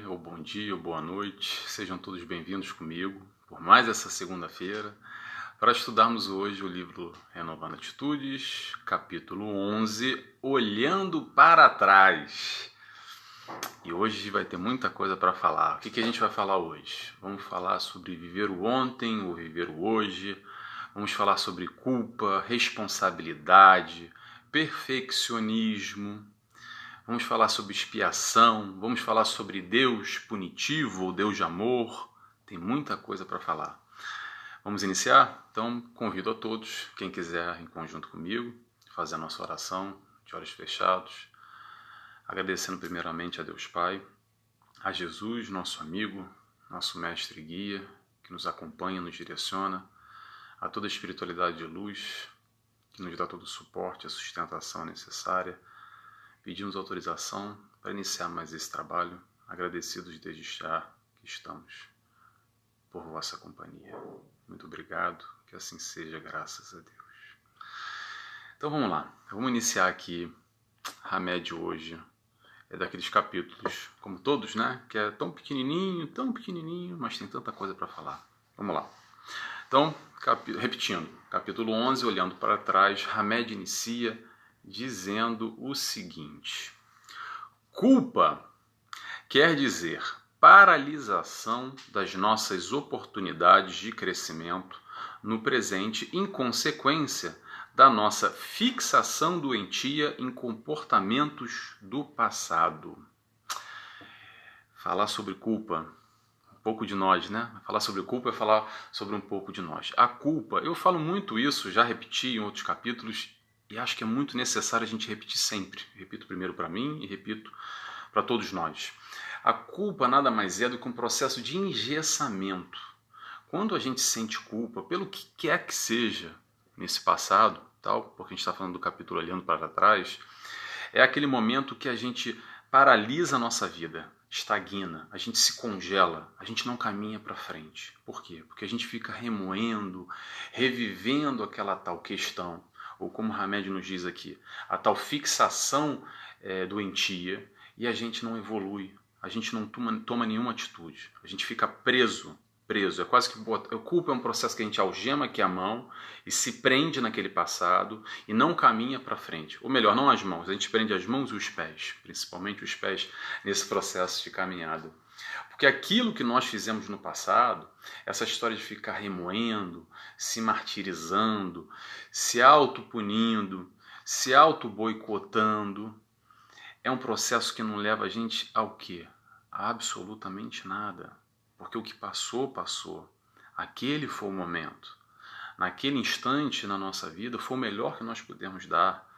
ou bom dia, ou boa noite. Sejam todos bem-vindos comigo por mais essa segunda-feira para estudarmos hoje o livro Renovando Atitudes, capítulo 11, Olhando para Trás. E hoje vai ter muita coisa para falar. O que a gente vai falar hoje? Vamos falar sobre viver o ontem ou viver o hoje. Vamos falar sobre culpa, responsabilidade, perfeccionismo. Vamos falar sobre expiação, vamos falar sobre Deus punitivo ou Deus de amor. Tem muita coisa para falar. Vamos iniciar? Então, convido a todos, quem quiser em conjunto comigo, fazer a nossa oração de olhos fechados, agradecendo primeiramente a Deus Pai, a Jesus, nosso amigo, nosso mestre e guia, que nos acompanha, nos direciona, a toda a espiritualidade de luz, que nos dá todo o suporte, a sustentação necessária. Pedimos autorização para iniciar mais esse trabalho, agradecidos desde já que estamos por vossa companhia. Muito obrigado, que assim seja, graças a Deus. Então vamos lá, vamos iniciar aqui. Hamed hoje é daqueles capítulos, como todos, né? Que é tão pequenininho, mas tem tanta coisa para falar. Vamos lá. Então, repetindo, capítulo 11, olhando para trás, Hamed inicia dizendo o seguinte: culpa quer dizer paralisação das nossas oportunidades de crescimento no presente em consequência da nossa fixação doentia em comportamentos do passado. Falar sobre culpa, um pouco de nós, né? Falar sobre culpa é falar sobre um pouco de nós. A culpa, eu falo muito isso, já repeti em outros capítulos, e acho que é muito necessário a gente repetir sempre. Repito primeiro para mim e repito para todos nós. A culpa nada mais é do que um processo de engessamento. Quando a gente sente culpa, pelo que quer que seja nesse passado, tal, porque a gente está falando do capítulo olhando para trás, é aquele momento que a gente paralisa a nossa vida, estagna, a gente se congela, a gente não caminha para frente. Por quê? Porque a gente fica remoendo, revivendo aquela tal questão, ou como Hamed nos diz aqui, a tal fixação doentia, e a gente não evolui, a gente não toma nenhuma atitude, a gente fica preso. É quase que a culpa é um processo que a gente algema aqui a mão e se prende naquele passado e não caminha para frente. Ou melhor, não as mãos, a gente prende as mãos e os pés, principalmente os pés nesse processo de caminhada. Porque aquilo que nós fizemos no passado, essa história de ficar remoendo, se martirizando, se autopunindo, se auto-boicotando, é um processo que não leva a gente ao quê? A absolutamente nada. Porque o que passou, passou. Aquele foi o momento. Naquele instante na nossa vida foi o melhor que nós pudemos dar.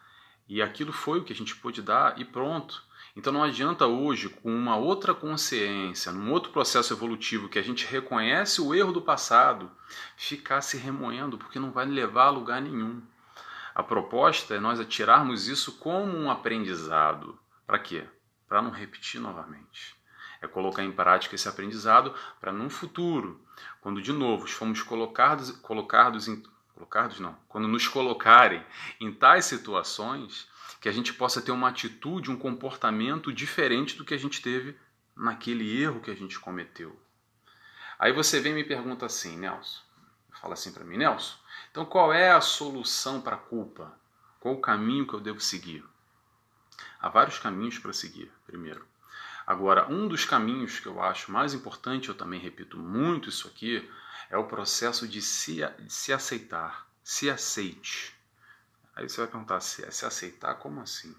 E aquilo foi o que a gente pôde dar e pronto. Então não adianta hoje, com uma outra consciência, num outro processo evolutivo que a gente reconhece o erro do passado, ficar se remoendo, porque não vai levar a lugar nenhum. A proposta é nós atirarmos isso como um aprendizado. Para quê? Para não repetir novamente. É colocar em prática esse aprendizado para num futuro, quando de novo fomos quando nos colocarem em tais situações, que a gente possa ter uma atitude, um comportamento diferente do que a gente teve naquele erro que a gente cometeu. Aí você vem e me pergunta assim, Nelson, fala assim para mim, Nelson, então qual é a solução para a culpa? Qual o caminho que eu devo seguir? Há vários caminhos para seguir, primeiro. Agora, um dos caminhos que eu acho mais importante, eu também repito muito isso aqui, é o processo de se aceitar, se aceite. Aí você vai perguntar, se aceitar, como assim?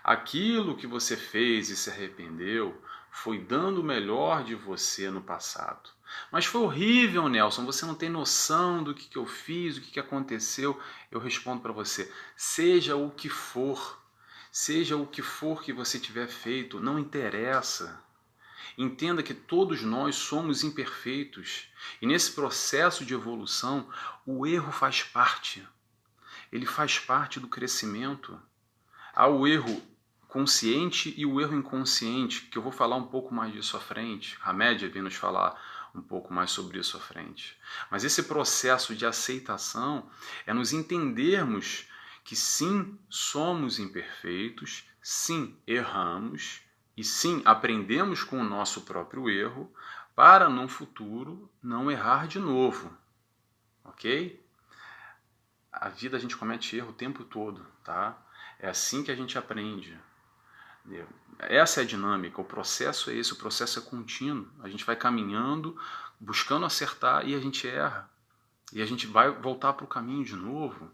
Aquilo que você fez e se arrependeu foi dando o melhor de você no passado. Mas foi horrível, Nelson, você não tem noção do que eu fiz, do que aconteceu. Eu respondo para você, seja o que for que você tiver feito, não interessa. Entenda que todos nós somos imperfeitos e nesse processo de evolução o erro faz parte. Ele faz parte do crescimento. Há o erro consciente e o erro inconsciente, que eu vou falar um pouco mais disso à frente. A média vem nos falar um pouco mais sobre isso à frente. Mas esse processo de aceitação é nos entendermos que sim, somos imperfeitos, sim, erramos, E sim, aprendemos com o nosso próprio erro para, no futuro, não errar de novo. Ok? A vida a gente comete erro o tempo todo, tá? É assim que a gente aprende. Essa é a dinâmica, o processo é esse, o processo é contínuo. A gente vai caminhando, buscando acertar e a gente erra. E a gente vai voltar para o caminho de novo.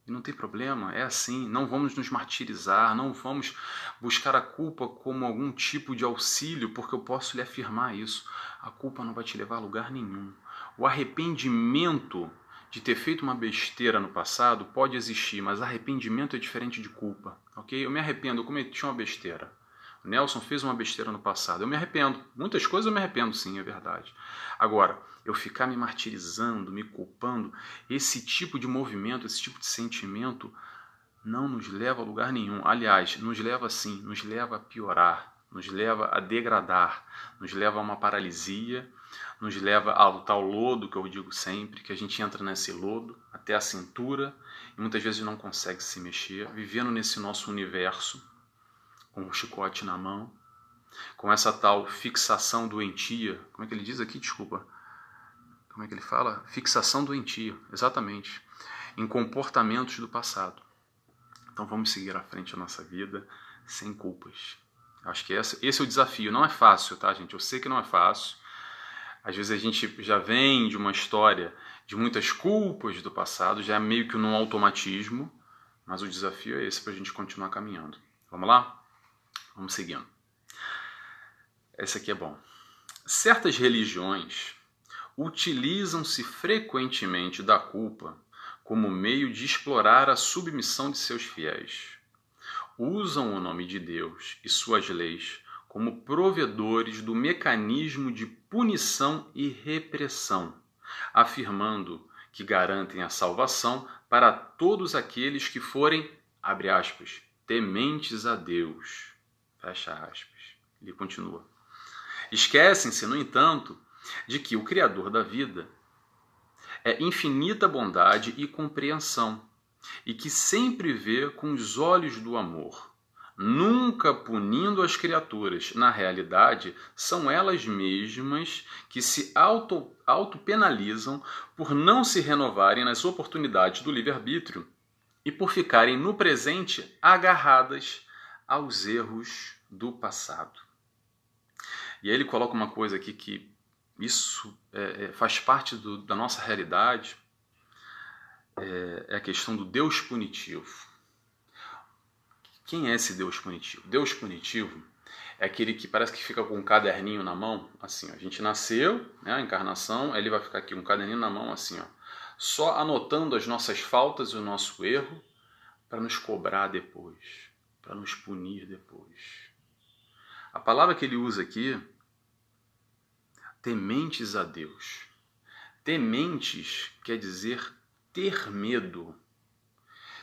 E não tem problema, é assim. Não vamos nos martirizar, não vamos buscar a culpa como algum tipo de auxílio, porque eu posso lhe afirmar isso. A culpa não vai te levar a lugar nenhum. O arrependimento de ter feito uma besteira no passado pode existir, mas arrependimento é diferente de culpa, ok? Eu me arrependo, eu cometi uma besteira. O Nelson fez uma besteira no passado. Eu me arrependo. Muitas coisas eu me arrependo, sim, é verdade. Agora, eu ficar me martirizando, me culpando, esse tipo de movimento, esse tipo de sentimento não nos leva a lugar nenhum. Aliás, nos leva sim, nos leva a piorar, nos leva a degradar, nos leva a uma paralisia, nos leva ao tal lodo que eu digo sempre, que a gente entra nesse lodo até a cintura e muitas vezes não consegue se mexer, vivendo nesse nosso universo com o chicote na mão, com essa tal fixação doentia. Como é que ele diz aqui? Desculpa. Como é que ele fala? Fixação doentia, exatamente. Em comportamentos do passado. Então vamos seguir à frente a nossa vida sem culpas. Acho que esse é o desafio. Não é fácil, tá, gente? Eu sei que não é fácil. Às vezes a gente já vem de uma história de muitas culpas do passado, já é meio que num automatismo, mas o desafio é esse para a gente continuar caminhando. Vamos lá? Vamos seguindo. Esse aqui é bom. Certas religiões utilizam-se frequentemente da culpa como meio de explorar a submissão de seus fiéis. Usam o nome de Deus e suas leis como provedores do mecanismo de punição e repressão, afirmando que garantem a salvação para todos aqueles que forem, abre aspas, tementes a Deus. Fecha aspas. Ele continua. Esquecem-se, no entanto, de que o Criador da vida é infinita bondade e compreensão, e que sempre vê com os olhos do amor, nunca punindo as criaturas. Na realidade, são elas mesmas que se autopenalizam por não se renovarem nas oportunidades do livre-arbítrio e por ficarem no presente agarradas aos erros do passado. E aí ele coloca uma coisa aqui que isso faz parte da nossa realidade, é a questão do Deus punitivo. Quem é esse Deus punitivo? Deus punitivo é aquele que parece que fica com um caderninho na mão, assim, ó. A gente nasceu, né, a encarnação, ele vai ficar aqui um caderninho na mão, assim, ó, só anotando as nossas faltas e o nosso erro para nos cobrar depois, para nos punir depois. A palavra que ele usa aqui, tementes a Deus. Tementes quer dizer ter medo.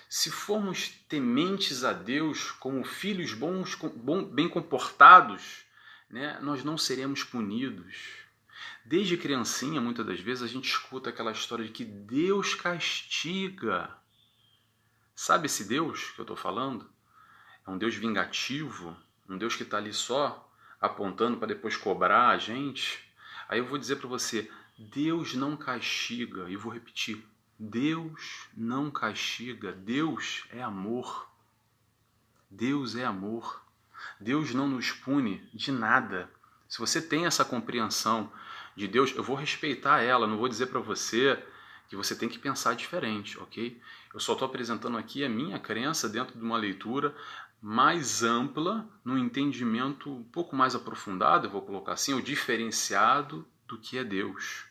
Se formos tementes a Deus como filhos bem comportados, né, nós não seremos punidos. Desde criancinha, muitas das vezes, a gente escuta aquela história de que Deus castiga. Sabe esse Deus que eu estou falando? É um Deus vingativo, um Deus que está ali só apontando para depois cobrar a gente. Aí eu vou dizer para você, Deus não castiga, e vou repetir, Deus não castiga, Deus é amor. Deus é amor. Deus não nos pune de nada. Se você tem essa compreensão de Deus, eu vou respeitar ela, não vou dizer para você que você tem que pensar diferente, ok? Eu só estou apresentando aqui a minha crença dentro de uma leitura mais ampla, num entendimento um pouco mais aprofundado, eu vou colocar assim, o diferenciado do que é Deus.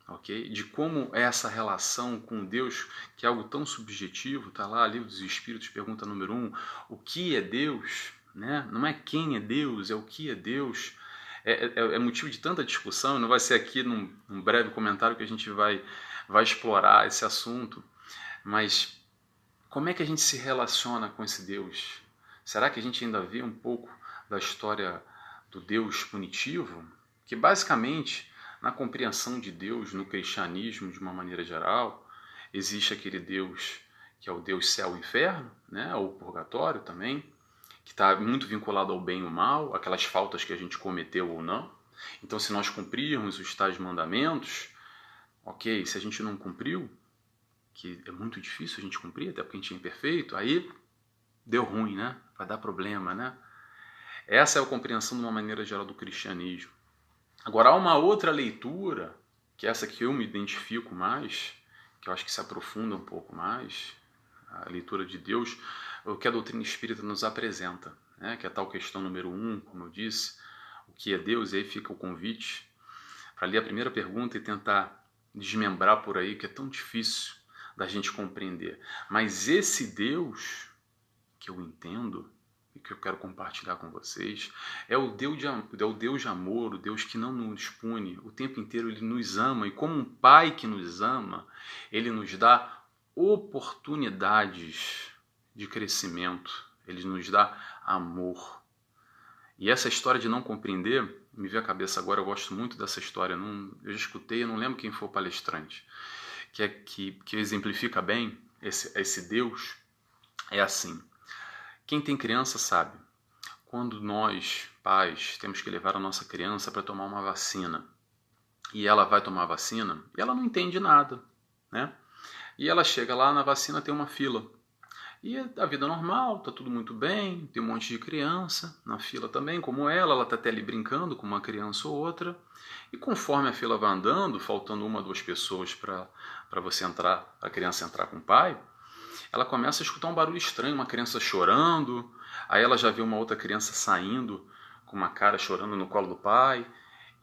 Okay? De como é essa relação com Deus, que é algo tão subjetivo, está lá, Livro dos Espíritos, pergunta número 1, o que é Deus? Né? Não é quem é Deus, é o que é Deus. É motivo de tanta discussão, não vai ser aqui num breve comentário que a gente vai explorar esse assunto, mas como é que a gente se relaciona com esse Deus? Será que a gente ainda vê um pouco da história do Deus punitivo? Que basicamente, na compreensão de Deus, no cristianismo de uma maneira geral, existe aquele Deus que é o Deus céu e inferno, né? Ou purgatório também, que está muito vinculado ao bem e ao mal, aquelas faltas que a gente cometeu ou não. Então, se nós cumprirmos os tais mandamentos, ok, se a gente não cumpriu, que é muito difícil a gente cumprir, até porque a gente é imperfeito, aí deu ruim, né? Vai dar problema, né? Essa é a compreensão de uma maneira geral do cristianismo. Agora, há uma outra leitura, que é essa que eu me identifico mais, que eu acho que se aprofunda um pouco mais, a leitura de Deus, o que a doutrina espírita nos apresenta, né? Que é a tal questão número 1, como eu disse, o que é Deus, e aí fica o convite para ler a primeira pergunta e tentar desmembrar por aí, que é tão difícil da gente compreender. Mas esse Deus que eu entendo e que eu quero compartilhar com vocês é o Deus de amor, o Deus que não nos pune, o tempo inteiro ele nos ama, e como um pai que nos ama, ele nos dá oportunidades de crescimento, ele nos dá amor. E essa história de não compreender, me veio à cabeça agora, eu gosto muito dessa história, eu já escutei, eu não lembro quem foi o palestrante, que exemplifica bem esse Deus, é assim. Quem tem criança sabe, quando nós, pais, temos que levar a nossa criança para tomar uma vacina, e ela vai tomar a vacina, e ela não entende nada, né? E ela chega lá, na vacina tem uma fila. E a vida normal, tá tudo muito bem, tem um monte de criança na fila também, como ela tá até ali brincando com uma criança ou outra. E conforme a fila vai andando, faltando uma ou duas pessoas para você entrar, a criança entrar com o pai, ela começa a escutar um barulho estranho, uma criança chorando, aí ela já vê uma outra criança saindo com uma cara chorando no colo do pai,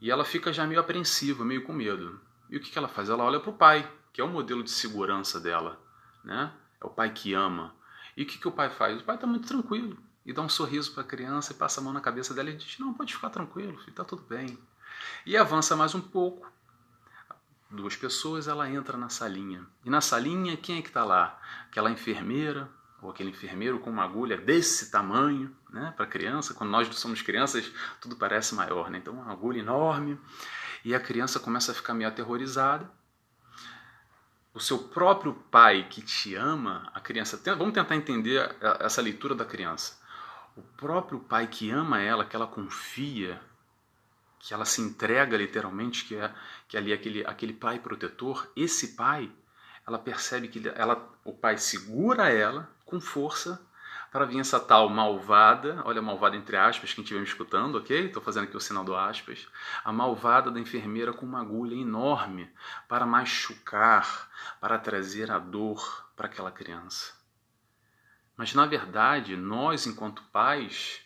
e ela fica já meio apreensiva, meio com medo. E o que ela faz? Ela olha para o pai, que é o modelo de segurança dela, né? É o pai que ama. E o que o pai faz? O pai está muito tranquilo e dá um sorriso para a criança e passa a mão na cabeça dela e diz: não, pode ficar tranquilo, filho, está tudo bem. E avança mais um pouco. 2 pessoas, ela entra na salinha. E na salinha, quem é que está lá? Aquela enfermeira ou aquele enfermeiro com uma agulha desse tamanho, né? Para criança, quando nós somos crianças, tudo parece maior, né? Então, uma agulha enorme. E a criança começa a ficar meio aterrorizada. O seu próprio pai que te ama, a criança... Vamos tentar entender essa leitura da criança. O próprio pai que ama ela, que ela confia, que ela se entrega literalmente, que ali aquele pai protetor, esse pai, ela percebe que o pai segura ela com força para vir essa tal malvada, olha, malvada entre aspas, quem estiver me escutando, ok? Estou fazendo aqui o sinal do aspas. A malvada da enfermeira com uma agulha enorme para machucar, para trazer a dor para aquela criança. Mas, na verdade, nós, enquanto pais,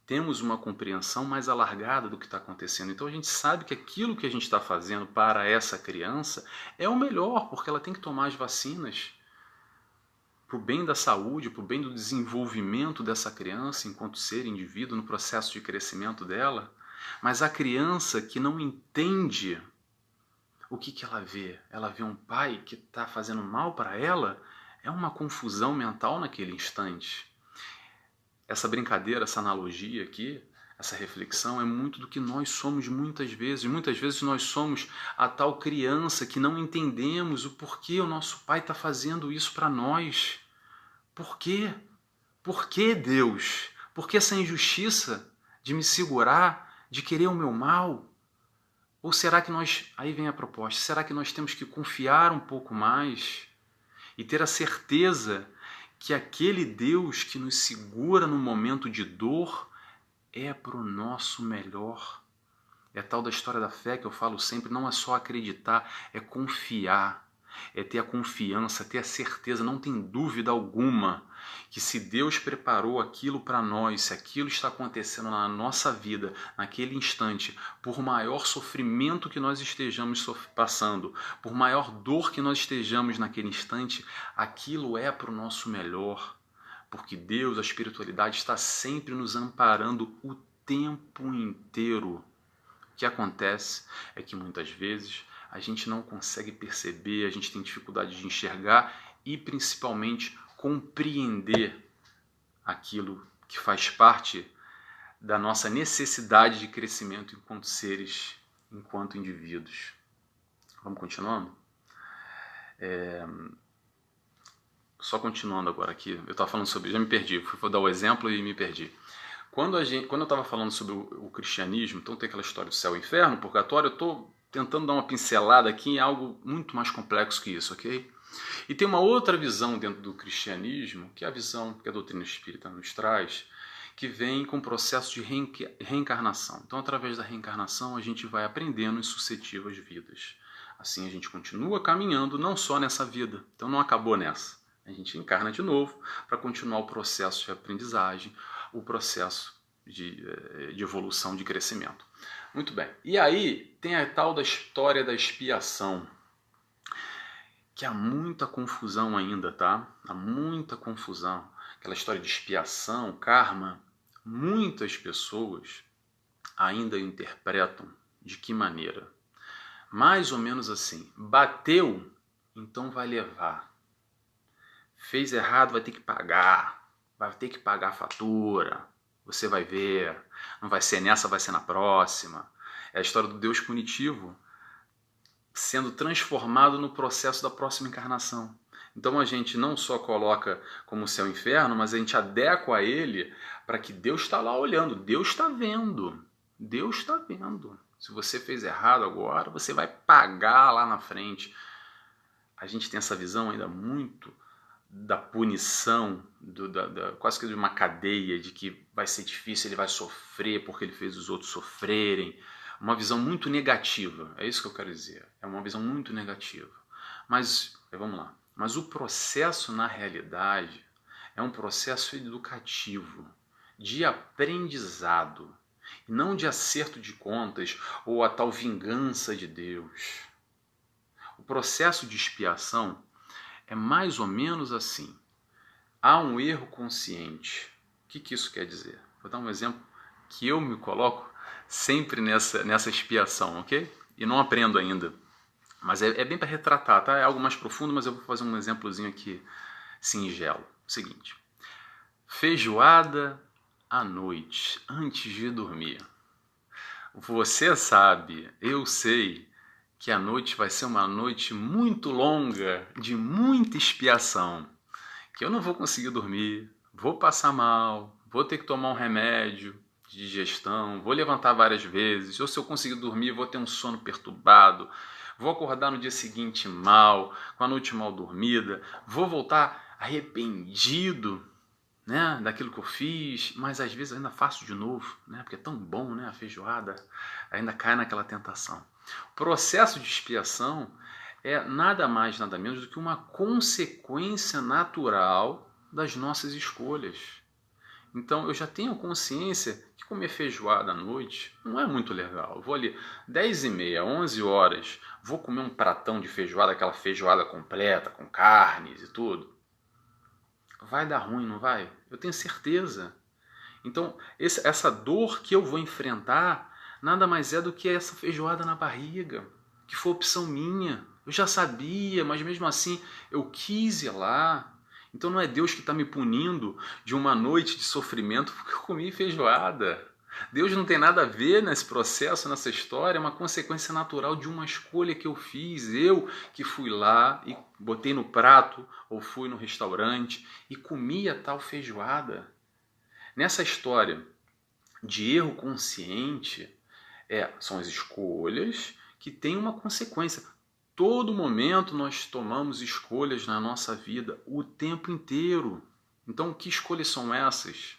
temos uma compreensão mais alargada do que está acontecendo. Então, a gente sabe que aquilo que a gente está fazendo para essa criança é o melhor, porque ela tem que tomar as vacinas para o bem da saúde, para o bem do desenvolvimento dessa criança enquanto ser indivíduo no processo de crescimento dela. Mas a criança que não entende o que ela vê? Ela vê um pai que está fazendo mal para ela? É uma confusão mental naquele instante. Essa brincadeira, essa analogia aqui, essa reflexão é muito do que nós somos muitas vezes. Muitas vezes nós somos a tal criança que não entendemos o porquê o nosso pai está fazendo isso para nós. Por quê? Por que Deus? Por que essa injustiça de me segurar, de querer o meu mal? Ou será que aí vem a proposta, será que nós temos que confiar um pouco mais e ter a certeza que aquele Deus que nos segura no momento de dor é para o nosso melhor? É tal da história da fé que eu falo sempre, não é só acreditar, é confiar, é ter a confiança, ter a certeza, não tem dúvida alguma que se Deus preparou aquilo para nós, se aquilo está acontecendo na nossa vida, naquele instante, por maior sofrimento que nós estejamos passando, por maior dor que nós estejamos naquele instante, aquilo é para o nosso melhor, porque Deus, a espiritualidade, está sempre nos amparando o tempo inteiro. O que acontece é que muitas vezes a gente não consegue perceber, a gente tem dificuldade de enxergar e principalmente compreender aquilo que faz parte da nossa necessidade de crescimento enquanto seres, enquanto indivíduos. Vamos continuando? Só continuando agora aqui, eu estava falando sobre, já me perdi, fui dar o exemplo e me perdi. quando eu estava falando sobre o cristianismo, então tem aquela história do céu e inferno, purgatório, eu estou tentando dar uma pincelada aqui em algo muito mais complexo que isso, ok? E tem uma outra visão dentro do cristianismo, que é a visão que a doutrina espírita nos traz, que vem com o processo de reencarnação. Então, através da reencarnação, a gente vai aprendendo em sucessivas vidas. Assim, a gente continua caminhando não só nessa vida, então não acabou nessa. A gente encarna de novo para continuar o processo de aprendizagem, o processo de evolução, de crescimento. Muito bem. E aí tem a tal da história da expiação, que há muita confusão ainda, tá? Há muita confusão. Aquela história de expiação, karma, muitas pessoas ainda interpretam de que maneira? Mais ou menos assim, bateu, então vai levar. Fez errado, vai ter que pagar a fatura, você vai ver, não vai ser nessa, vai ser na próxima. É a história do Deus punitivo sendo transformado no processo da próxima encarnação. Então a gente não só coloca como céu e inferno, mas a gente adequa a ele para que Deus está lá olhando, Deus está vendo, Deus está vendo. Se você fez errado agora, você vai pagar lá na frente. A gente tem essa visão ainda muito da punição, quase que de uma cadeia, de que vai ser difícil, ele vai sofrer porque ele fez os outros sofrerem. Uma visão muito negativa, é isso que eu quero dizer. É uma visão muito negativa. Mas, vamos lá. Mas o processo, na realidade, é um processo educativo, de aprendizado, e não de acerto de contas ou a tal vingança de Deus. O processo de expiação é mais ou menos assim. Há um erro consciente. O que isso quer dizer? Vou dar um exemplo que eu me coloco sempre nessa expiação, ok? E não aprendo ainda. Mas é bem para retratar, tá? É algo mais profundo, mas eu vou fazer um exemplozinho aqui singelo. O seguinte. Feijoada à noite, antes de dormir. Você sabe, eu sei, que a noite vai ser uma noite muito longa, de muita expiação, que eu não vou conseguir dormir, vou passar mal, vou ter que tomar um remédio de digestão, vou levantar várias vezes, ou se eu conseguir dormir, vou ter um sono perturbado, vou acordar no dia seguinte mal, com a noite mal dormida, vou voltar arrependido, né, daquilo que eu fiz, mas às vezes ainda faço de novo, né, porque é tão bom, né, a feijoada, ainda cai naquela tentação. O processo de expiação é nada mais, nada menos do que uma consequência natural das nossas escolhas. Então eu já tenho consciência que comer feijoada à noite não é muito legal. Eu vou ali 10h30, 11 horas, vou comer um pratão de feijoada, aquela feijoada completa, com carnes e tudo. Vai dar ruim, não vai? Eu tenho certeza. Então essa dor que eu vou enfrentar nada mais é do que essa feijoada na barriga, que foi opção minha. Eu já sabia, mas mesmo assim eu quis ir lá. Então não é Deus que está me punindo de uma noite de sofrimento porque eu comi feijoada. Deus não tem nada a ver nesse processo, nessa história, é uma consequência natural de uma escolha que eu fiz. Eu que fui lá e botei no prato, ou fui no restaurante e comi a tal feijoada. Nessa história de erro consciente, são as escolhas que têm uma consequência. Todo momento nós tomamos escolhas na nossa vida, o tempo inteiro. Então, que escolhas são essas?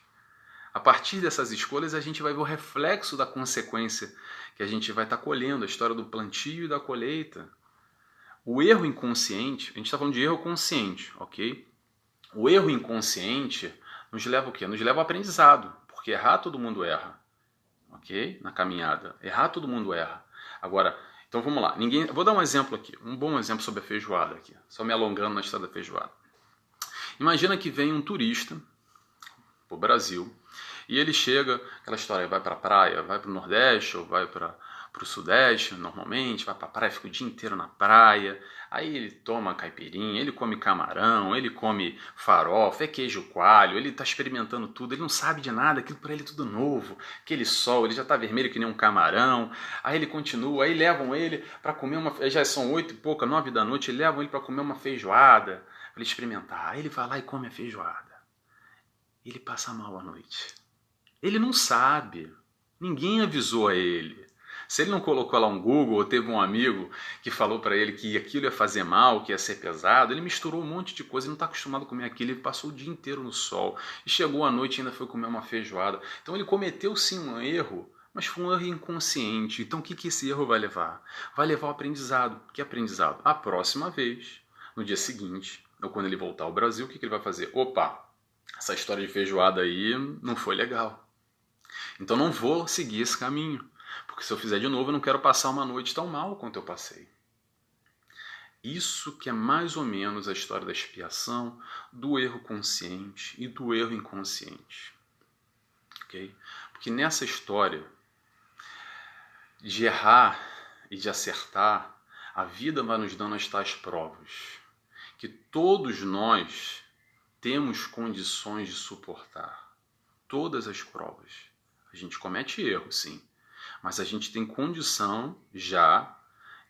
A partir dessas escolhas, a gente vai ver o reflexo da consequência que a gente vai estar colhendo, a história do plantio e da colheita. O erro inconsciente, a gente está falando de erro consciente, ok? O erro inconsciente nos leva o quê? Nos leva ao aprendizado, porque errar todo mundo erra, ok? Na caminhada, errar todo mundo erra. Agora, então vamos lá. Vou dar um exemplo aqui, um bom exemplo sobre a feijoada aqui, só me alongando na história da feijoada. Imagina que vem um turista para o Brasil e ele chega, aquela história, vai para a praia, vai para o Nordeste ou vai para o Sudeste, normalmente, vai para a praia, fica o dia inteiro na praia, aí ele toma caipirinha, ele come camarão, ele come farofa, é queijo coalho, ele está experimentando tudo, ele não sabe de nada, aquilo para ele é tudo novo, aquele sol, ele já está vermelho que nem um camarão, aí ele continua, aí levam ele para comer já são 8 e pouca, 9 da noite, levam ele para comer uma feijoada, para ele experimentar, aí ele vai lá e come a feijoada, ele passa mal à noite. Ele não sabe. Ninguém avisou a ele. Se ele não colocou lá um Google ou teve um amigo que falou para ele que aquilo ia fazer mal, que ia ser pesado, ele misturou um monte de coisa, ele não está acostumado a comer aquilo, ele passou o dia inteiro no sol e chegou à noite e ainda foi comer uma feijoada. Então ele cometeu sim um erro, mas foi um erro inconsciente. Então o que esse erro vai levar? Vai levar ao aprendizado. Que aprendizado? A próxima vez, no dia seguinte, ou quando ele voltar ao Brasil, o que ele vai fazer? Opa, essa história de feijoada aí não foi legal. Então não vou seguir esse caminho. Porque se eu fizer de novo, eu não quero passar uma noite tão mal quanto eu passei. Isso que é mais ou menos a história da expiação, do erro consciente e do erro inconsciente. Okay? Porque nessa história de errar e de acertar, a vida vai nos dando as tais provas, que todos nós temos condições de suportar. Todas as provas. A gente comete erro, sim. Mas a gente tem condição já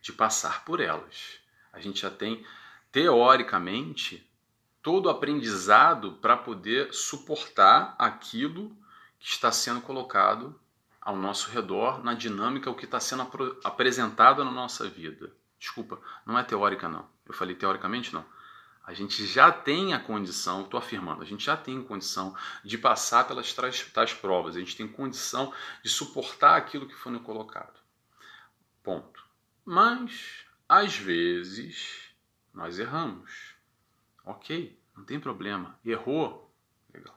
de passar por elas. A gente já tem, teoricamente, todo o aprendizado para poder suportar aquilo que está sendo colocado ao nosso redor, na dinâmica, o que está sendo apresentado na nossa vida. Desculpa, não é teórica não. Eu falei teoricamente não. A gente já tem a condição, estou afirmando, a gente já tem condição de passar pelas tais provas, a gente tem condição de suportar aquilo que foi nos colocado. Ponto. Mas, às vezes, nós erramos. Ok, não tem problema. Errou? Legal.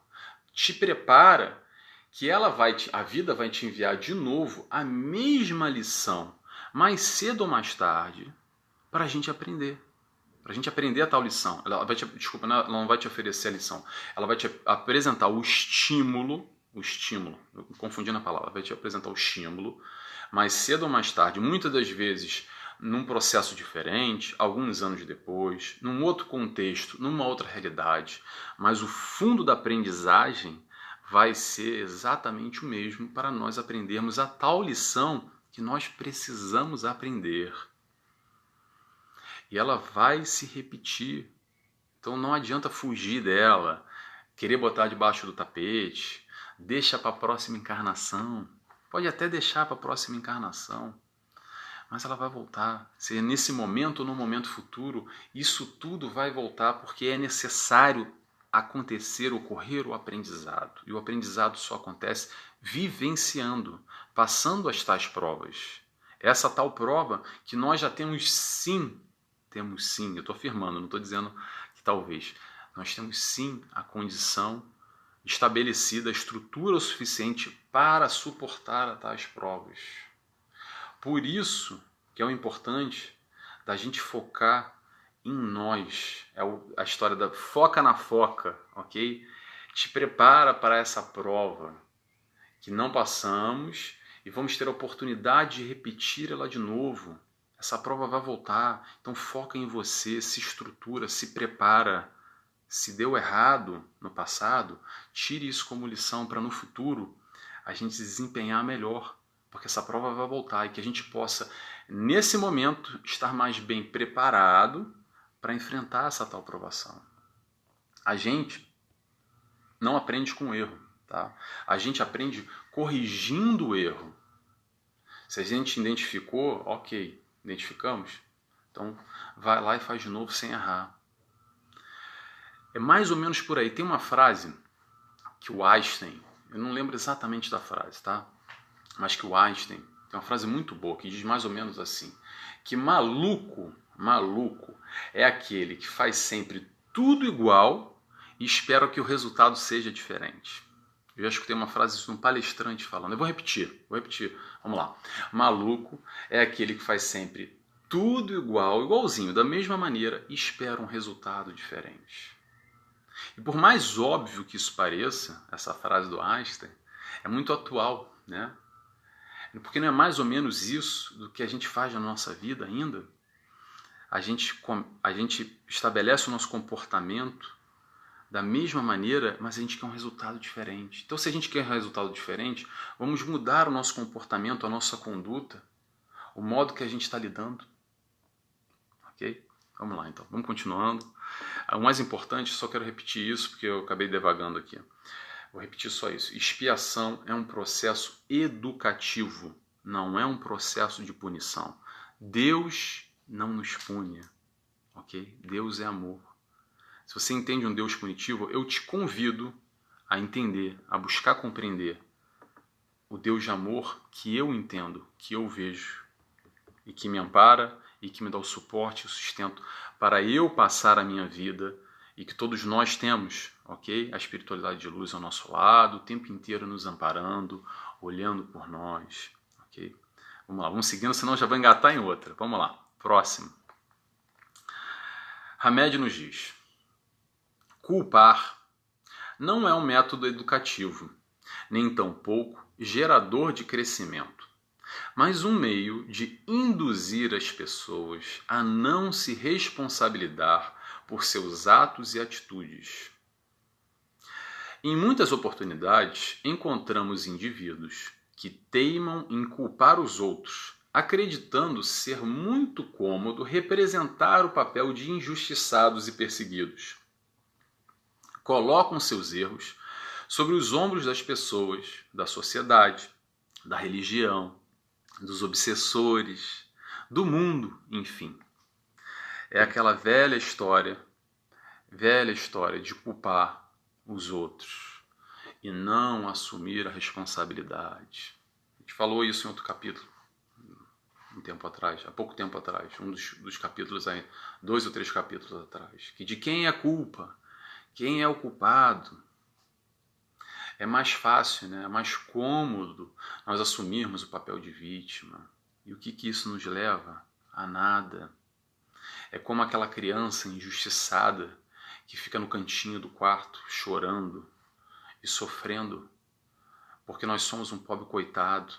Te prepara que a vida vai te enviar de novo a mesma lição, mais cedo ou mais tarde, para a gente aprender. Para a gente aprender a tal lição. Ela não vai te oferecer a lição. Ela vai te apresentar o estímulo, eu confundindo a palavra, vai te apresentar o estímulo, mais cedo ou mais tarde, muitas das vezes num processo diferente, alguns anos depois, num outro contexto, numa outra realidade, mas o fundo da aprendizagem vai ser exatamente o mesmo para nós aprendermos a tal lição que nós precisamos aprender. E ela vai se repetir. Então não adianta fugir dela, querer botar debaixo do tapete, deixa para a próxima encarnação. Pode até deixar para a próxima encarnação, mas ela vai voltar. Se é nesse momento ou no momento futuro, isso tudo vai voltar porque é necessário acontecer, ocorrer o aprendizado. E o aprendizado só acontece vivenciando, passando as tais provas. Essa tal prova que nós já temos sim, eu estou afirmando, não estou dizendo que talvez. Nós temos sim a condição estabelecida, a estrutura suficiente para suportar a tais provas. Por isso que é o importante da gente focar em nós. É a história da foca na foca, ok? Te prepara para essa prova que não passamos e vamos ter a oportunidade de repetir ela de novo. Essa prova vai voltar, então foca em você, se estrutura, se prepara. Se deu errado no passado, tire isso como lição para no futuro a gente desempenhar melhor, porque essa prova vai voltar e que a gente possa, nesse momento, estar mais bem preparado para enfrentar essa tal provação. A gente não aprende com erro, tá? A gente aprende corrigindo o erro. Se a gente identificou, ok, identificamos, então vai lá e faz de novo sem errar. É mais ou menos por aí. Tem uma frase que o Einstein, eu não lembro exatamente da frase, tá? Mas que o Einstein tem uma frase muito boa que diz mais ou menos assim, que maluco é aquele que faz sempre tudo igual e espera que o resultado seja diferente. Eu já escutei uma frase de um palestrante falando. Eu vou repetir. Vamos lá. Maluco é aquele que faz sempre tudo igualzinho, da mesma maneira, e espera um resultado diferente. E por mais óbvio que isso pareça, essa frase do Einstein, é muito atual, né? Porque não é mais ou menos isso do que a gente faz na nossa vida ainda? A gente estabelece o nosso comportamento da mesma maneira, mas a gente quer um resultado diferente. Então, se a gente quer um resultado diferente, vamos mudar o nosso comportamento, a nossa conduta, o modo que a gente está lidando. Ok? Vamos lá, então. Vamos continuando. O mais importante, só quero repetir isso, porque eu acabei devagando aqui. Vou repetir só isso. Expiação é um processo educativo, não é um processo de punição. Deus não nos pune, ok? Deus é amor. Se você entende um Deus punitivo, eu te convido a entender, a buscar compreender o Deus de amor que eu entendo, que eu vejo, e que me ampara e que me dá o suporte e o sustento para eu passar a minha vida, e que todos nós temos, ok? A espiritualidade de luz ao nosso lado, o tempo inteiro nos amparando, olhando por nós, ok? Vamos lá, vamos seguindo, senão já vou engatar em outra. Vamos lá, próximo. Hamed nos diz: culpar não é um método educativo, nem tampouco gerador de crescimento, mas um meio de induzir as pessoas a não se responsabilizar por seus atos e atitudes. Em muitas oportunidades, encontramos indivíduos que teimam em culpar os outros, acreditando ser muito cômodo representar o papel de injustiçados e perseguidos. Colocam seus erros sobre os ombros das pessoas, da sociedade, da religião, dos obsessores, do mundo, enfim. É aquela velha história de culpar os outros e não assumir a responsabilidade. A gente falou isso em outro capítulo, há pouco tempo atrás, um dos capítulos aí, 2 ou 3 capítulos atrás, que de quem é a culpa, quem é o culpado. É mais fácil, né? É mais cômodo nós assumirmos o papel de vítima. E o que isso nos leva? A nada. É como aquela criança injustiçada que fica no cantinho do quarto chorando e sofrendo porque nós somos um pobre coitado.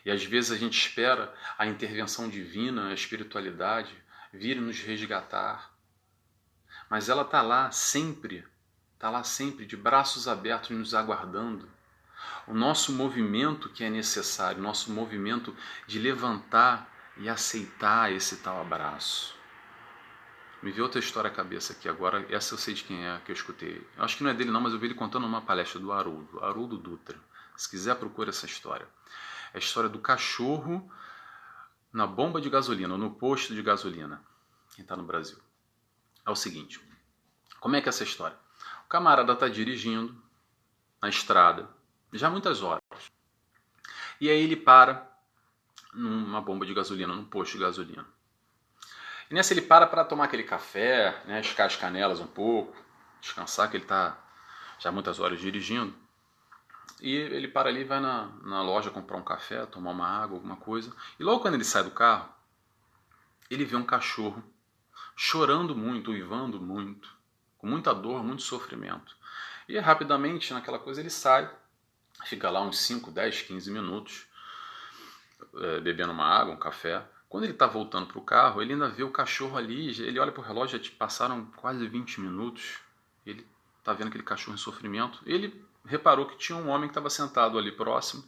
E às vezes a gente espera a intervenção divina, a espiritualidade vir nos resgatar. Mas ela está lá sempre de braços abertos nos aguardando. O nosso movimento que é necessário, o nosso movimento de levantar e aceitar esse tal abraço. Me veio outra história à cabeça aqui agora, essa eu sei de quem é, que eu escutei. Eu acho que não é dele não, mas eu vi ele contando numa palestra do Haroldo Dutra. Se quiser, procura essa história. É a história do cachorro na bomba de gasolina, no posto de gasolina, quem está no Brasil. É o seguinte, como é que é essa história? O camarada está dirigindo na estrada, já há muitas horas, e aí ele para numa bomba de gasolina, num posto de gasolina. E nessa ele para tomar aquele café, né, esticar as canelas um pouco, descansar, que ele está já há muitas horas dirigindo. E ele para ali e vai na loja comprar um café, tomar uma água, alguma coisa. E logo quando ele sai do carro, ele vê um cachorro chorando muito, uivando muito, com muita dor, muito sofrimento. E rapidamente, naquela coisa, ele sai, fica lá uns 5, 10, 15 minutos, bebendo uma água, um café. Quando ele está voltando para o carro, ele ainda vê o cachorro ali, ele olha para o relógio, já passaram quase 20 minutos, ele está vendo aquele cachorro em sofrimento. Ele reparou que tinha um homem que estava sentado ali próximo,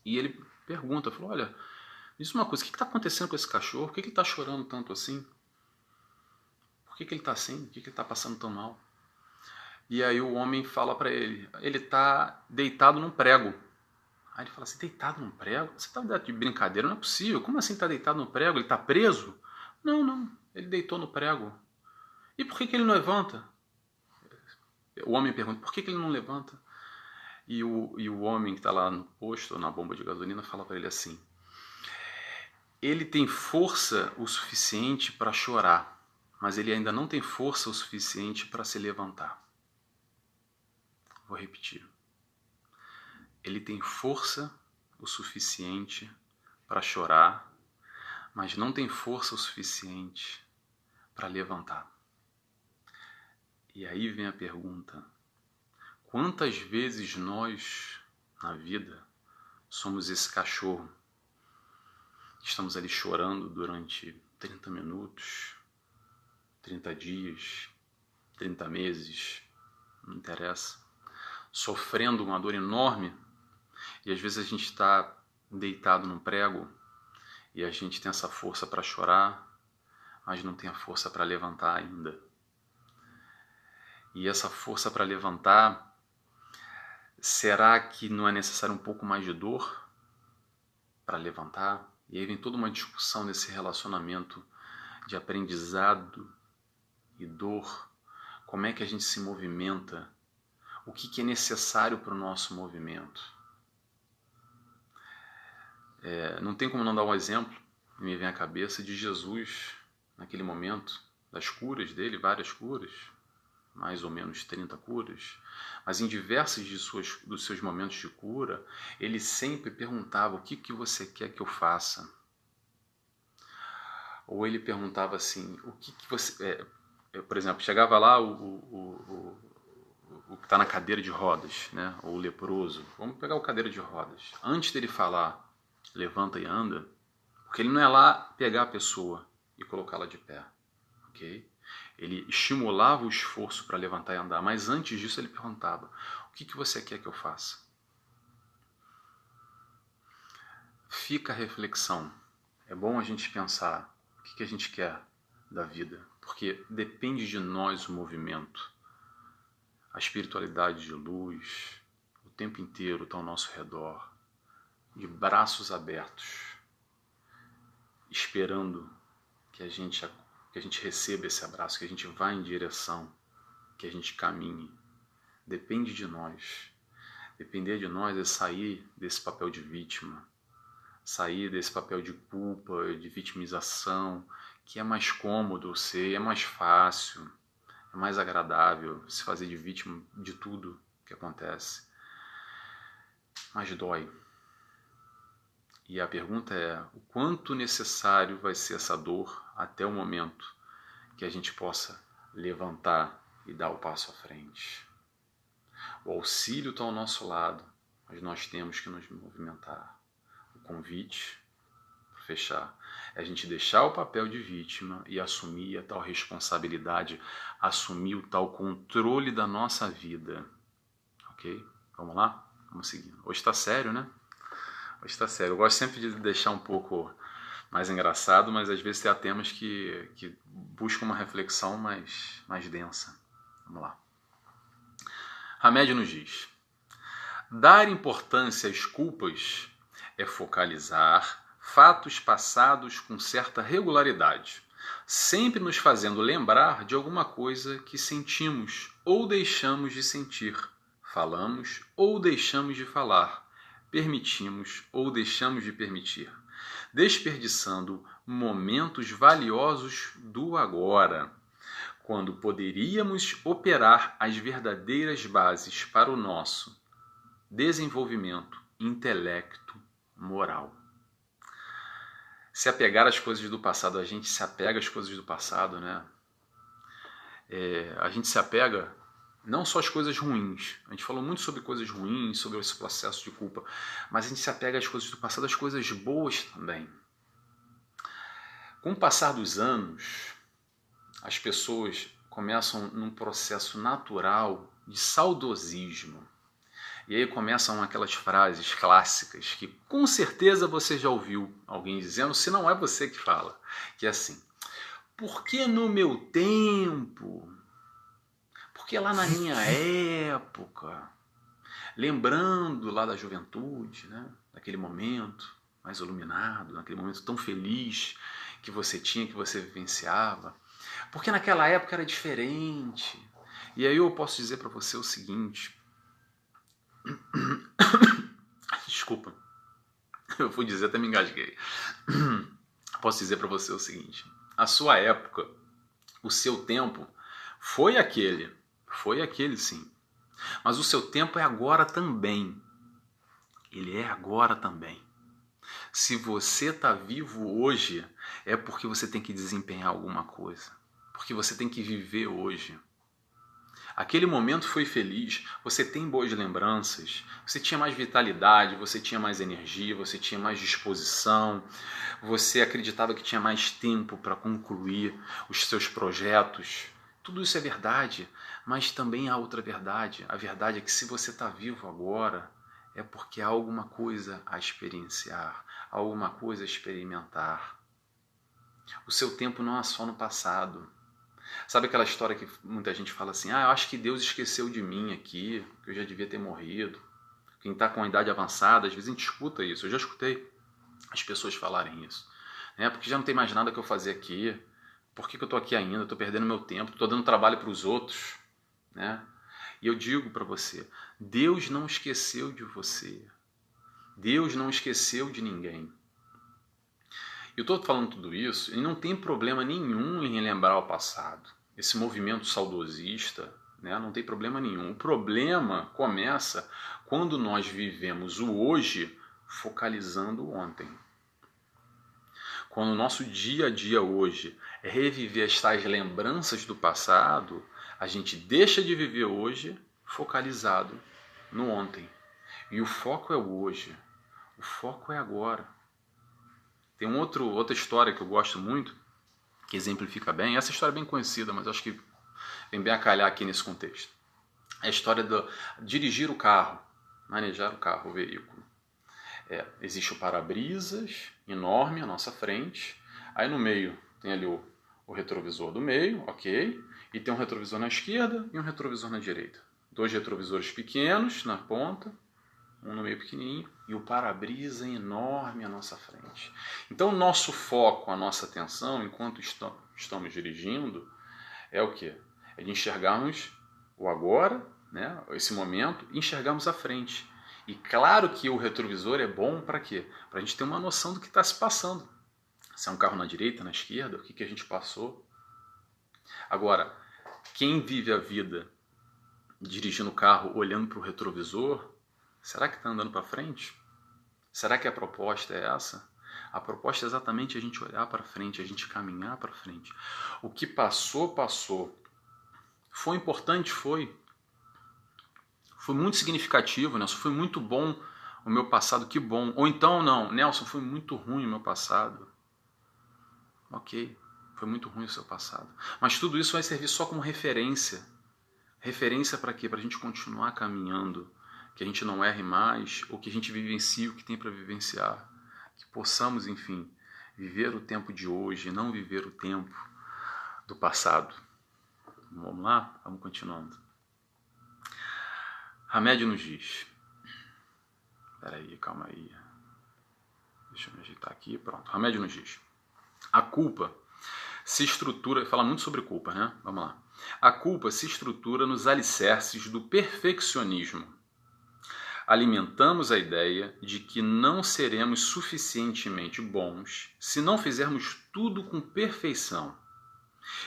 e ele pergunta, falou, olha, diz uma coisa, o que está acontecendo com esse cachorro? Por que ele está chorando tanto assim? Por que ele está assim? Por que ele está passando tão mal? E aí o homem fala para ele está deitado num prego. Aí ele fala assim, deitado num prego? Você está de brincadeira? Não é possível. Como assim está deitado no prego? Ele está preso? Não. Ele deitou no prego. E por que ele não levanta? O homem pergunta, por que ele não levanta? E o homem que está lá no posto, na bomba de gasolina, fala para ele assim, ele tem força o suficiente para chorar, mas ele ainda não tem força o suficiente para se levantar. Vou repetir. Ele tem força o suficiente para chorar, mas não tem força o suficiente para levantar. E aí vem a pergunta, quantas vezes nós, na vida, somos esse cachorro? Estamos ali chorando durante 30 minutos, 30 dias, 30 meses, não interessa, sofrendo uma dor enorme, e às vezes a gente está deitado num prego e a gente tem essa força para chorar, mas não tem a força para levantar ainda. E essa força para levantar Será que não é necessário um pouco mais de dor para levantar? E aí vem toda uma discussão nesse relacionamento de aprendizado e dor. Como é que a gente se movimenta? O que é necessário para o nosso movimento? Não tem como não dar um exemplo, me vem à cabeça, de Jesus, naquele momento, das curas dele, várias curas, mais ou menos 30 curas, mas em diversos dos seus momentos de cura, ele sempre perguntava: o que você quer que eu faça? Ou ele perguntava assim: o que você... por exemplo, chegava lá o que está na cadeira de rodas, né? Ou o leproso. Vamos pegar o cadeira de rodas. Antes dele falar, levanta e anda, porque ele não é lá pegar a pessoa e colocá-la de pé, ok? Ele estimulava o esforço para levantar e andar, mas antes disso ele perguntava: o que você quer que eu faça? Fica a reflexão. É bom a gente pensar o que a gente quer da vida, porque depende de nós o movimento. A espiritualidade de luz o tempo inteiro está ao nosso redor, de braços abertos, esperando que a gente receba esse abraço, que a gente vá em direção, que a gente caminhe. Depende de nós. Depender de nós é sair desse papel de vítima, sair desse papel de culpa, de vitimização, que é mais cômodo ser, é mais fácil, é mais agradável se fazer de vítima de tudo que acontece. Mas dói. E a pergunta é: o quanto necessário vai ser essa dor até o momento que a gente possa levantar e dar o passo à frente? O auxílio está ao nosso lado, mas nós temos que nos movimentar. O convite, para fechar, é a gente deixar o papel de vítima e assumir a tal responsabilidade, assumir o tal controle da nossa vida. Ok? Vamos lá? Vamos seguir. Hoje está sério, né? Hoje está sério. Eu gosto sempre de deixar um pouco mais engraçado, mas às vezes tem temas que buscam uma reflexão mais densa. Vamos lá. Hamed nos diz: dar importância às culpas é focalizar fatos passados com certa regularidade, sempre nos fazendo lembrar de alguma coisa que sentimos ou deixamos de sentir, falamos ou deixamos de falar, permitimos ou deixamos de permitir, desperdiçando momentos valiosos do agora, quando poderíamos operar as verdadeiras bases para o nosso desenvolvimento, intelecto, moral. Se apegar às coisas do passado, a gente se apega às coisas do passado, né? A gente se apega não só às coisas ruins, a gente falou muito sobre coisas ruins, sobre esse processo de culpa, mas a gente se apega às coisas do passado, às coisas boas também. Com o passar dos anos, as pessoas começam num processo natural de saudosismo. E aí começam aquelas frases clássicas que com certeza você já ouviu alguém dizendo, se não é você que fala, que é assim: porque no meu tempo, porque lá na minha época, lembrando lá da juventude, né, daquele momento mais iluminado, naquele momento tão feliz que você tinha, que você vivenciava, porque naquela época era diferente. E aí eu posso dizer para você o seguinte: desculpa, eu fui dizer, até me engasguei. Posso dizer para você o seguinte: a sua época, o seu tempo foi aquele sim, mas o seu tempo é agora também. Ele é agora também. Se você está vivo hoje, é porque você tem que desempenhar alguma coisa, porque você tem que viver hoje. Aquele momento foi feliz, você tem boas lembranças, você tinha mais vitalidade, você tinha mais energia, você tinha mais disposição, você acreditava que tinha mais tempo para concluir os seus projetos. Tudo isso é verdade, mas também há outra verdade. A verdade é que se você está vivo agora, é porque há alguma coisa a experienciar, há alguma coisa a experimentar. O seu tempo não é só no passado. Sabe aquela história que muita gente fala assim: eu acho que Deus esqueceu de mim aqui, que eu já devia ter morrido. Quem está com a idade avançada, às vezes a gente escuta isso. Eu já escutei as pessoas falarem isso. Né? Porque já não tem mais nada que eu fazer aqui. Por que eu estou aqui ainda? Estou perdendo meu tempo, estou dando trabalho para os outros. Né? E eu digo para você, Deus não esqueceu de você. Deus não esqueceu de ninguém. Eu estou falando tudo isso e não tem problema nenhum em lembrar o passado. Esse movimento saudosista, né, não tem problema nenhum. O problema começa quando nós vivemos o hoje focalizando o ontem. Quando o nosso dia a dia hoje é reviver as tais lembranças do passado, a gente deixa de viver hoje focalizado no ontem. E o foco é o hoje. O foco é agora. Tem outra história que eu gosto muito, que exemplifica bem. Essa história é bem conhecida, mas acho que vem bem a calhar aqui nesse contexto. É a história de dirigir o carro, manejar o carro, o veículo. Existe o para-brisas enorme à nossa frente. Aí no meio tem ali o retrovisor do meio, ok? E tem um retrovisor na esquerda e um retrovisor na direita. 2 retrovisores pequenos na ponta, um no meio pequenininho, e o para-brisa enorme à nossa frente. Então, o nosso foco, a nossa atenção, enquanto estamos dirigindo, é o quê? É de enxergarmos o agora, né? Esse momento, e enxergarmos a frente. E claro que o retrovisor é bom para quê? Para a gente ter uma noção do que está se passando. Se é um carro na direita, na esquerda, o que a gente passou. Agora, quem vive a vida dirigindo o carro olhando para o retrovisor, será que está andando para frente? Será que a proposta é essa? A proposta é exatamente a gente olhar para frente, a gente caminhar para frente. O que passou, passou. Foi importante? Foi. Foi muito significativo, Nelson. Foi muito bom o meu passado, que bom. Ou então, não, Nelson, foi muito ruim o meu passado. Ok, foi muito ruim o seu passado. Mas tudo isso vai servir só como referência. Referência para quê? Para a gente continuar caminhando. Que a gente não erre mais, ou que a gente vivencie o que tem para vivenciar. Que possamos, enfim, viver o tempo de hoje, não viver o tempo do passado. Vamos lá? Vamos continuando. Hamed nos diz. Espera aí, calma aí. Deixa eu me ajeitar aqui. Pronto. Hamed nos diz. A culpa se estrutura... Fala muito sobre culpa, né? Vamos lá. A culpa se estrutura nos alicerces do perfeccionismo. Alimentamos a ideia de que não seremos suficientemente bons se não fizermos tudo com perfeição.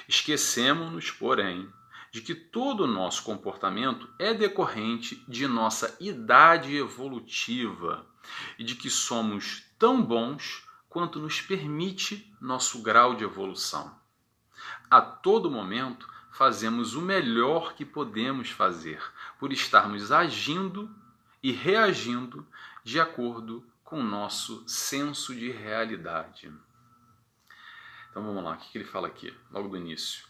Esquecemos-nos, porém, de que todo o nosso comportamento é decorrente de nossa idade evolutiva e de que somos tão bons quanto nos permite nosso grau de evolução. A todo momento fazemos o melhor que podemos fazer, por estarmos agindo e reagindo de acordo com o nosso senso de realidade. Então vamos lá, o que ele fala aqui, logo do início?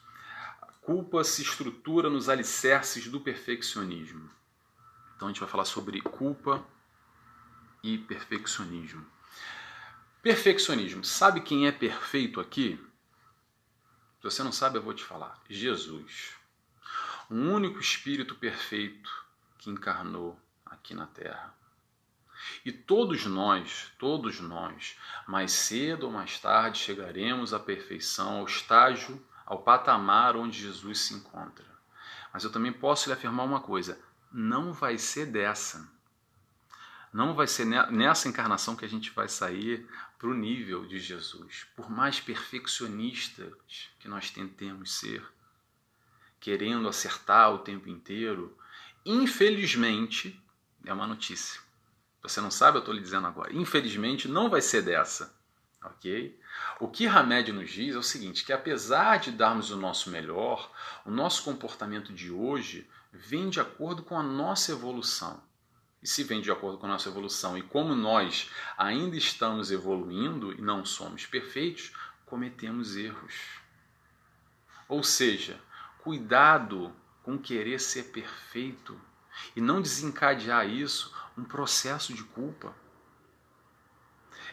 A culpa se estrutura nos alicerces do perfeccionismo. Então a gente vai falar sobre culpa e perfeccionismo. Perfeccionismo. Sabe quem é perfeito aqui? Se você não sabe, eu vou te falar. Jesus. O único Espírito perfeito que encarnou aqui na Terra. E todos nós, mais cedo ou mais tarde, chegaremos à perfeição, ao estágio, ao patamar onde Jesus se encontra. Mas eu também posso lhe afirmar uma coisa, não vai ser dessa. Não vai ser nessa encarnação que a gente vai sair para o nível de Jesus. Por mais perfeccionistas que nós tentemos ser, querendo acertar o tempo inteiro, infelizmente, é uma notícia. Você não sabe, eu estou lhe dizendo agora. Infelizmente, não vai ser dessa. Ok? O que Hamed nos diz é o seguinte, que apesar de darmos o nosso melhor, o nosso comportamento de hoje vem de acordo com a nossa evolução. E se vem de acordo com a nossa evolução e como nós ainda estamos evoluindo e não somos perfeitos, cometemos erros. Ou seja, cuidado com querer ser perfeito e não desencadear isso um processo de culpa.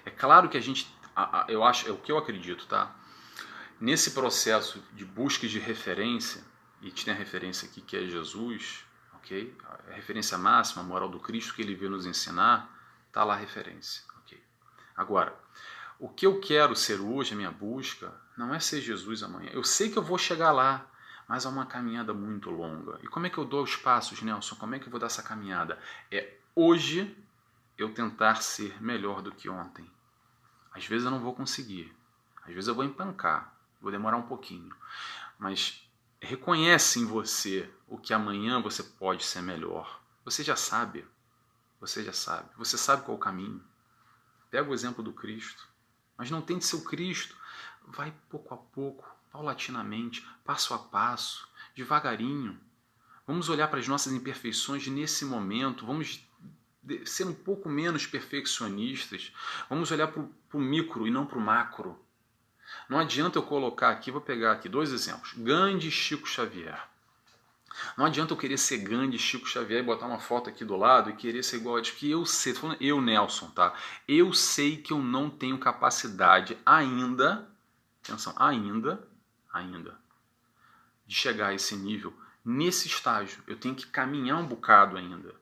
É claro que a gente, eu acho, é o que eu acredito, tá? Nesse processo de busca de referência, e tem a referência aqui que é Jesus, ok? ok? A referência máxima, a moral do Cristo que ele veio nos ensinar, está lá a referência, ok? Agora, o que eu quero ser hoje, a minha busca, não é ser Jesus amanhã. Eu sei que eu vou chegar lá, mas é uma caminhada muito longa. E como é que eu dou os passos, Nelson? Como é que eu vou dar essa caminhada? É hoje eu tentar ser melhor do que ontem. Às vezes eu não vou conseguir, às vezes eu vou empancar, vou demorar um pouquinho, mas reconhece em você o que amanhã você pode ser melhor. Você já sabe, você sabe qual é o caminho. Pega o exemplo do Cristo, mas não tente ser o Cristo, vai pouco a pouco, paulatinamente, passo a passo, devagarinho. Vamos olhar para as nossas imperfeições nesse momento, vamos ser um pouco menos perfeccionistas, vamos olhar para o micro e não para o macro. Não adianta eu colocar aqui, vou pegar aqui 2 exemplos, Gandhi e Chico Xavier. Não adianta eu querer ser Gandhi, Chico Xavier e botar uma foto aqui do lado e querer ser igual a eles, que eu sei, tô falando eu, Nelson, tá? Eu sei que eu não tenho capacidade ainda, atenção, ainda, de chegar a esse nível, nesse estágio. Eu tenho que caminhar um bocado ainda.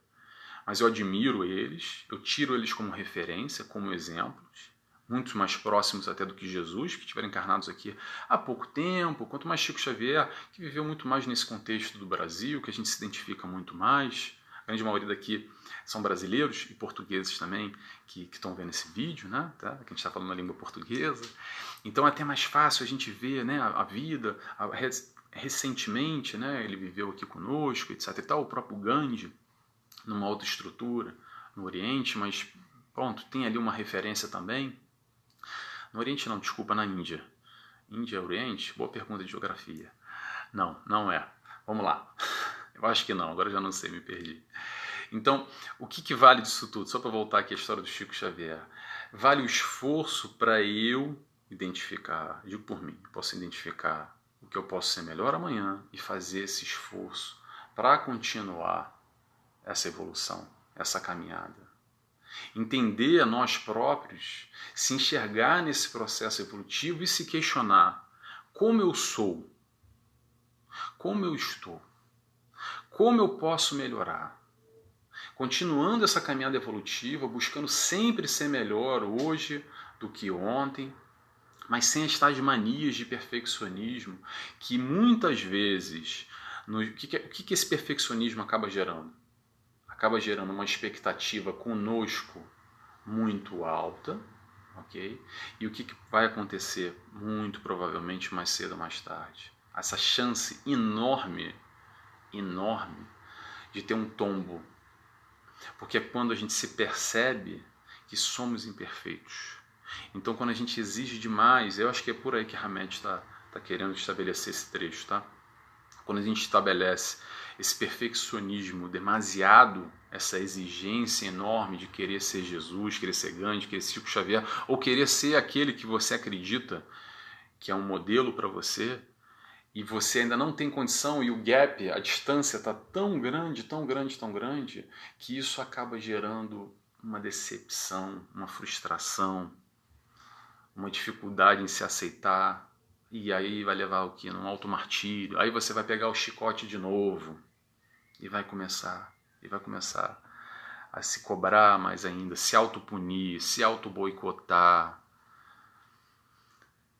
Mas eu admiro eles, eu tiro eles como referência, como exemplos, muito mais próximos até do que Jesus, que estiveram encarnados aqui há pouco tempo, quanto mais Chico Xavier, que viveu muito mais nesse contexto do Brasil, que a gente se identifica muito mais. A grande maioria daqui são brasileiros e portugueses também, que estão vendo esse vídeo, né? Tá? Que a gente está falando a língua portuguesa. Então é até mais fácil a gente ver, né, a vida. Recentemente, né, ele viveu aqui conosco, etc. E tal, o próprio Gandhi, numa outra estrutura no Oriente, mas pronto, tem ali uma referência também. No Oriente não, desculpa, na Índia. Índia, Oriente? Boa pergunta de geografia. Não, não é. Vamos lá. Eu acho que não, agora já não sei, me perdi. Então, o que vale disso tudo? Só para voltar aqui à história do Chico Xavier. Vale o esforço para eu identificar, digo por mim, posso identificar o que eu posso ser melhor amanhã e fazer esse esforço para continuar essa evolução, essa caminhada. Entender a nós próprios, se enxergar nesse processo evolutivo e se questionar como eu sou, como eu estou, como eu posso melhorar. Continuando essa caminhada evolutiva, buscando sempre ser melhor hoje do que ontem, mas sem as tais manias de perfeccionismo que muitas vezes... O que esse perfeccionismo acaba gerando? Acaba gerando uma expectativa conosco muito alta, ok? E o que vai acontecer? Muito provavelmente mais cedo ou mais tarde. Essa chance enorme de ter um tombo. Porque é quando a gente se percebe que somos imperfeitos. Então quando a gente exige demais, eu acho que é por aí que Hamed está querendo estabelecer esse trecho, tá? Quando a gente estabelece esse perfeccionismo demasiado, essa exigência enorme de querer ser Jesus, querer ser Gandhi, querer ser Chico Xavier, ou querer ser aquele que você acredita que é um modelo para você, e você ainda não tem condição, e o gap, a distância está tão grande, que isso acaba gerando uma decepção, uma frustração, uma dificuldade em se aceitar, e aí vai levar o quê? Num automartírio. Aí você vai pegar o chicote de novo e vai começar a se cobrar mais ainda, se autopunir, se autoboicotar.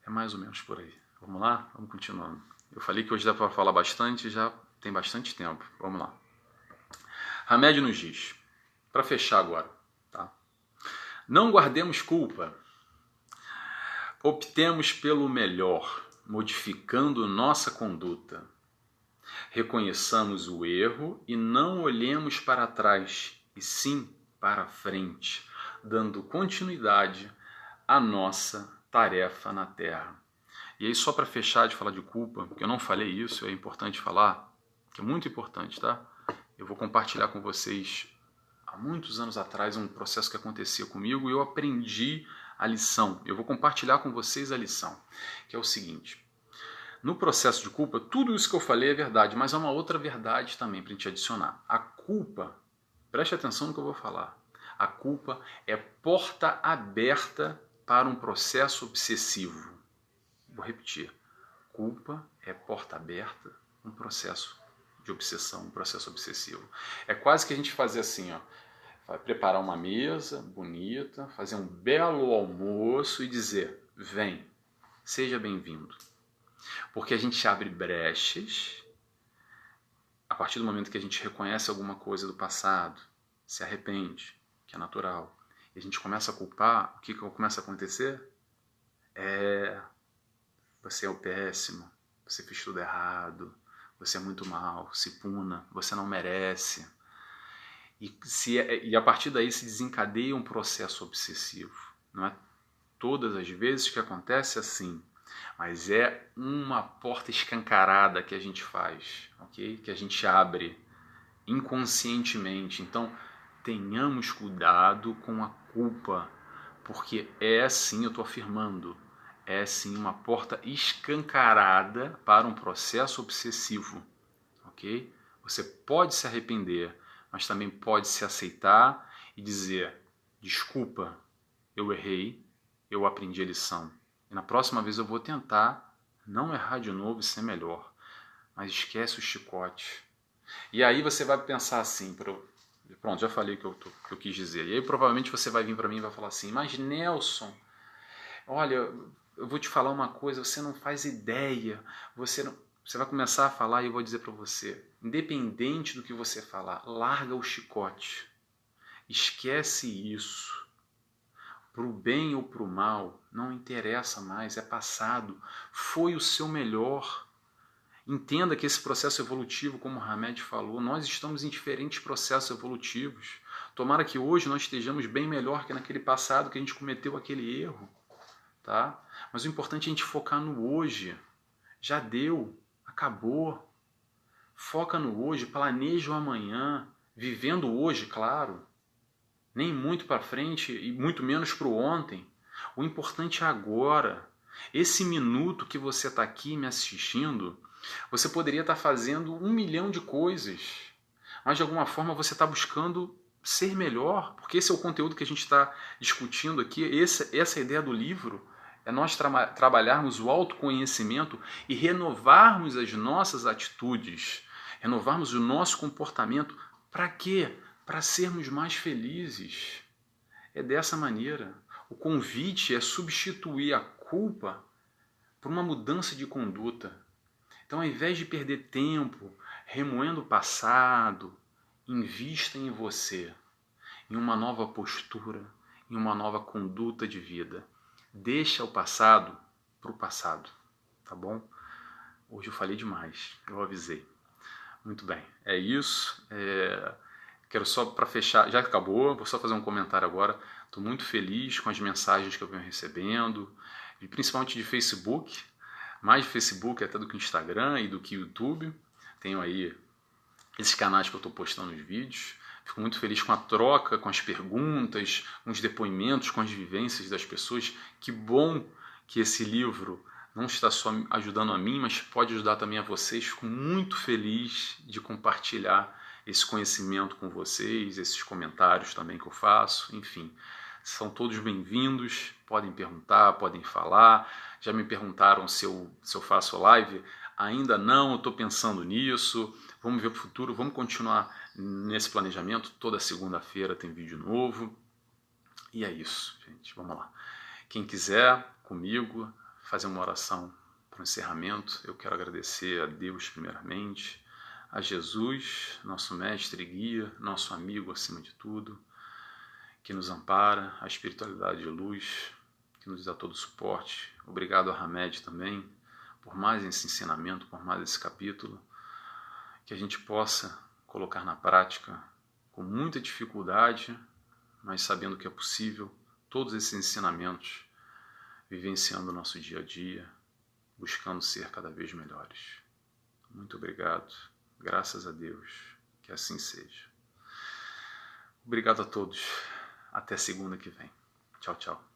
É mais ou menos por aí. Vamos lá? Vamos continuando. Eu falei que hoje dá para falar bastante, já tem bastante tempo. Vamos lá. Hamed nos diz, para fechar agora, tá? Não guardemos culpa. Optemos pelo melhor, modificando nossa conduta. Reconheçamos o erro e não olhemos para trás, e sim para frente, dando continuidade à nossa tarefa na Terra. E aí, só para fechar de falar de culpa, porque eu não falei isso, é importante falar, que é muito importante, tá? Eu vou compartilhar com vocês, há muitos anos atrás, um processo que acontecia comigo e eu aprendi a lição. Eu vou compartilhar com vocês a lição, que é o seguinte. No processo de culpa, tudo isso que eu falei é verdade, mas há uma outra verdade também para a gente adicionar. A culpa, preste atenção no que eu vou falar, a culpa é porta aberta para um processo obsessivo. Vou repetir. Culpa é porta aberta para um processo de obsessão, um processo obsessivo. É quase que a gente fazer assim, ó, vai preparar uma mesa bonita, fazer um belo almoço e dizer, vem, seja bem-vindo. Porque a gente abre brechas a partir do momento que a gente reconhece alguma coisa do passado, se arrepende, que é natural, e a gente começa a culpar, o que começa a acontecer? Você é o péssimo, você fez tudo errado, você é muito mal, se puna, você não merece. E a partir daí se desencadeia um processo obsessivo. Não é todas as vezes que acontece assim, mas é uma porta escancarada que a gente faz, ok? Que a gente abre inconscientemente. Então, tenhamos cuidado com a culpa, porque é sim, eu estou afirmando, é sim uma porta escancarada para um processo obsessivo, ok? Você pode se arrepender, mas também pode se aceitar e dizer, desculpa, eu errei, eu aprendi a lição. E na próxima vez eu vou tentar não errar de novo e ser melhor. Mas esquece o chicote. E aí você vai pensar assim, pronto, já falei o que eu quis dizer. E aí provavelmente você vai vir para mim e vai falar assim, mas Nelson, olha, eu vou te falar uma coisa, você não faz ideia, você vai começar a falar e eu vou dizer para você, independente do que você falar, larga o chicote, esquece isso, pro bem ou pro mal, não interessa mais, é passado, foi o seu melhor. Entenda que esse processo evolutivo, como o Hamed falou, nós estamos em diferentes processos evolutivos. Tomara que hoje nós estejamos bem melhor que naquele passado que a gente cometeu aquele erro. Tá? Mas o importante é a gente focar no hoje. Já deu, acabou. Foca no hoje, planeja o amanhã, vivendo o hoje, claro. Nem muito para frente e muito menos para o ontem. O importante é agora. Esse minuto que você está aqui me assistindo, você poderia estar fazendo 1 milhão de coisas, mas de alguma forma você está buscando ser melhor, porque esse é o conteúdo que a gente está discutindo aqui, essa ideia do livro, é nós trabalharmos o autoconhecimento e renovarmos as nossas atitudes, renovarmos o nosso comportamento. Para quê? Para sermos mais felizes. É dessa maneira. O convite é substituir a culpa por uma mudança de conduta. Então, ao invés de perder tempo remoendo o passado, invista em você, em uma nova postura, em uma nova conduta de vida. Deixa o passado para o passado, tá bom? Hoje eu falei demais, eu avisei. Muito bem, é isso. Quero só para fechar, já acabou, vou só fazer um comentário agora. Estou muito feliz com as mensagens que eu venho recebendo, e principalmente de Facebook, mais de Facebook até do que Instagram e do que YouTube. Tenho aí esses canais que eu estou postando os vídeos. Fico muito feliz com a troca, com as perguntas, com os depoimentos, com as vivências das pessoas. Que bom que esse livro não está só ajudando a mim, mas pode ajudar também a vocês. Fico muito feliz de compartilhar esse conhecimento com vocês, esses comentários também que eu faço, enfim. São todos bem-vindos, podem perguntar, podem falar. Já me perguntaram se eu faço live. Ainda não, eu estou pensando nisso. Vamos ver o futuro, vamos continuar nesse planejamento. Toda segunda-feira tem vídeo novo. E é isso, gente. Vamos lá. Quem quiser comigo fazer uma oração para o encerramento, eu quero agradecer a Deus primeiramente, a Jesus, nosso mestre e guia, nosso amigo acima de tudo, que nos ampara, a espiritualidade de luz, que nos dá todo o suporte. Obrigado a Hamed também por mais esse ensinamento, por mais esse capítulo, que a gente possa colocar na prática com muita dificuldade, mas sabendo que é possível, todos esses ensinamentos, vivenciando o nosso dia a dia, buscando ser cada vez melhores. Muito obrigado, graças a Deus, que assim seja. Obrigado a todos, até segunda que vem. Tchau, tchau.